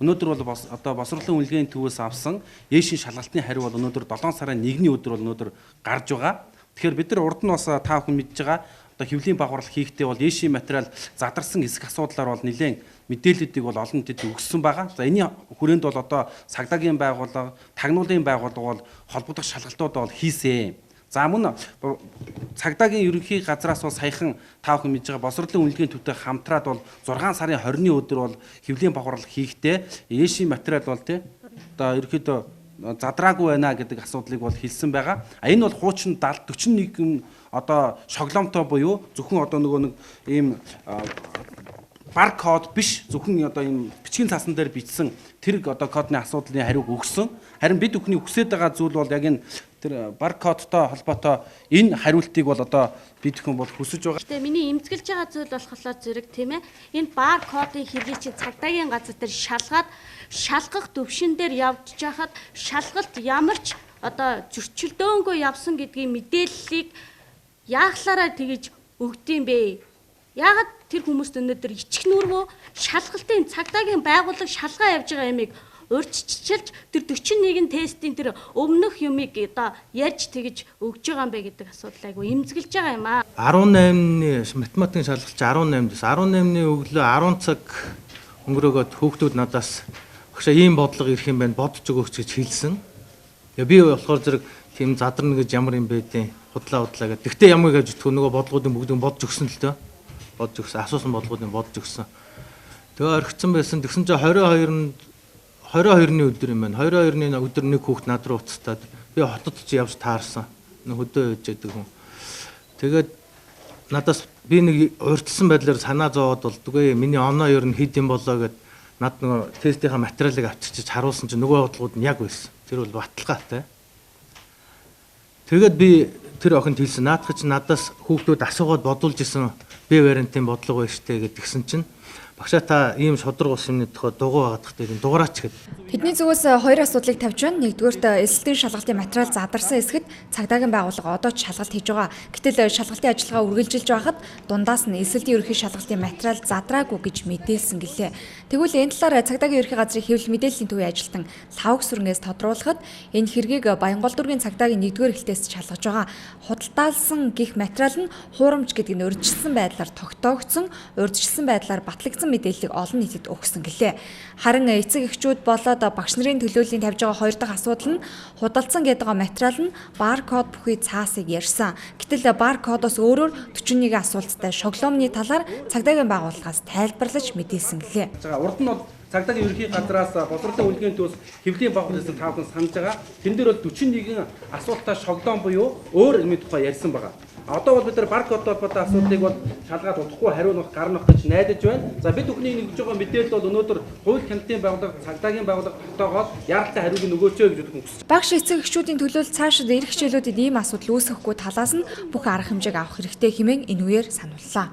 өнөөдөр бол одоо босруулалтын үнэлгээний төвөөс авсан ээшийн шалгалтын хариу бол өнөөдөр 7 сарын 1-ний өдөр бол өнөөдөр гарч байгаа. Тэгэхээр бид нар урд нь бас та бүхэн мэдж байгаа одоо хэвлэлийн багварлал хийхдээ бол ээшийн материал задарсан хэсэг асуудлаар бол нэлээд мэдээллүүдийг бол олон нийтэд өгсөн байгаа. За энэний хүрээнд бол одоо цагдаагийн байгууллага, тагнуулын байгууллага бол холбогдох шалгалтууд бол хийсэн. За мөн цагдаагийн ерөнхий газраас бол саяхан та бүхэн мэдж байгаа босруулалтын үнэлгээний төвтэй хамтраад бол 6 сарын 20-ны өдөр бол хэвлэлийн багварлал хийхдээ ээшийн материал бол одоо ерөнхийдөө задраагүй байна гэдэг асуудлыг бол хэлсэн байгаа. Энэ бол хуучин 41 одоо шогломтой буюу зөвхөн одоо нөгөө нэг ийм баркод биш зөвхөн одоо ийм бичгийн цаасан дээр бичсэн тэр одоо кодны асуудлын хариуг өгсөн. Харин бид бүхний хүсэж байгаа зүйл бол яг энэ тэр баркодтой холбоотой энэ хариултыг бол одоо бид бүхэн бол хүсэж байгаа. Гэтэ миний эмзэглэж байгаа зүйл болохоор зэрэг тийм ээ. Энэ баркодын хэргийг чинь цагдаагийн газар дээр шалгаад шалгах төвшин дээр явж байхад шалгалт ямарч одоо зөрчилдөөнгүй явсан гэдгийн мэдээллийг яахлаараа тэгэж өгдөм бэ? Яагаад тэр хүмүүст өнөөдөр ичих нүргөө шалгалтын цагдаагийн байгууллага шалгаа явж байгаа ямиг урьдчилж тэр 41 тестийн тэр өмнөх юмыг одоо ярьж тэгж өгж байгаа юм бэ гэдэг асуудал айгу эмзэглэж байгаа юм аа. 18-ны математикийн шалгалт 18-аас 18-ны өглөө 10 цаг өнгөрөөгөөд хүүхдүүд надаас багшаа ийм бодлого ирэх юм байна бодож өгөөч гэж хэлсэн. Би болохоор зэрэг тийм задарна гэж ямар юм бэ дээ худлаа гэдэг. Тэгтээ ямар гэж тгөө нөгөө бодлогуудын бүгдийг бодож өгсөн л дээ. Бодож өгсөн асуусан бодлогуудыг бодож өгсөн. Тэгээ орхицсан байсан. Тэгсэн чинь 22-ны өдөр юм байна. 22-ны өдөр нэг хүүхд над руу уцтаад би хотод ч явж таарсан. Хөдөө явж яадаг хүн. Тэгээд надаас би нэг урьдчилсан байдлаар санаа зовоод бол үгүй миний оноо ер нь хэд юм болоо гэд над нөгөө тестийнхаа материалыг авчирч харуулсан чинь нөгөө бодлогууд нь яг байсан. Тэр бол баталгаатай. Тэгээд би тэр охинд хэлсэн. Наадах чинь надаас хүүхдүүд асуугаад бодулж исэн би вариантын бодлого байна штэ гэдгсэн чинь багшаа та ийм шодрог ус юмны тухай дугуй байгаадах дээр дугаараач гэдэг. Тэдний зүгээс хоёр асуудлыг тавьж байна. Нэгдүгээрт эсэлтийн шалгалтын материал задарсан хэсэгт цагдаагийн байгууллага одоо ч шалгалт хийж байгаа. Гэтэл шалгалтын ажиллагаа үргэлжилж байхад дундаас нь эсэлтийн ерөнхий шалгалтын материал задраагүй гэж мэдээлсэн гэлээ. Тэгвэл энэ талаар цагдаагийн ерөнхий газрын хэвлэл мэдээллийн төвийн ажилтан Лавг сүрнээс тодруулахад энэ хэргийг Баянгол дүүргийн цагдаагийн 1-р эхлэлтээс шалгаж байгаа. Худалдаалсан гих материал нь хуурамч гэдэг нь урьдчилсан байдлаар тогтоогдсон, урьдчилсан байдлаар батлагдсан мэдээллийг олон нийтэд өгсөн гэлээ. Харин эцэг эхчүүд болоод багш нарын төлөөллийн тавьж байгаа хоёр дахь асуудал нь худалдсан гэдэг материал нь баркод бүхий цаасыг ярьсан. Гэтэл баркодоос өөрөөр 41 асуулттай шоглоомны талаар цагдаагийн байгууллагаас тайлбарлаж мэдээлсэн гэлээ. За урд нь бол цагдаагийн ерөнхий газраас босруулалтын үнэлгээний төвөөс хэвлэлийн багварлалсан та бүхэн санаж байгаа. Тэн дээр бол 41 асуултаа шоглоом буюу өөр юмны тухай ярьсан байгаа. Одоо бол бид нар баркодтой холбоотой асуудлыг бол шалгаад удахгүй хариулах гарнах гэж найдаж байна. За бид бүхний нэгж байгаа мэдээлэл бол өнөөдөр хууль хяналтын байгууллага, цагдаагийн байгууллага тогтоогоод яаралтай хариуг өгөөч гэж бүхэн хүсэж. Багш эцэг эхчүүдийн төлөөлөл цаашид ирэх хичээлүүдэд ийм асуудал үүсэхгүй талаас нь бүх арга хэмжээг авах хэрэгтэй хэмээн энэ үеэр санууллаа.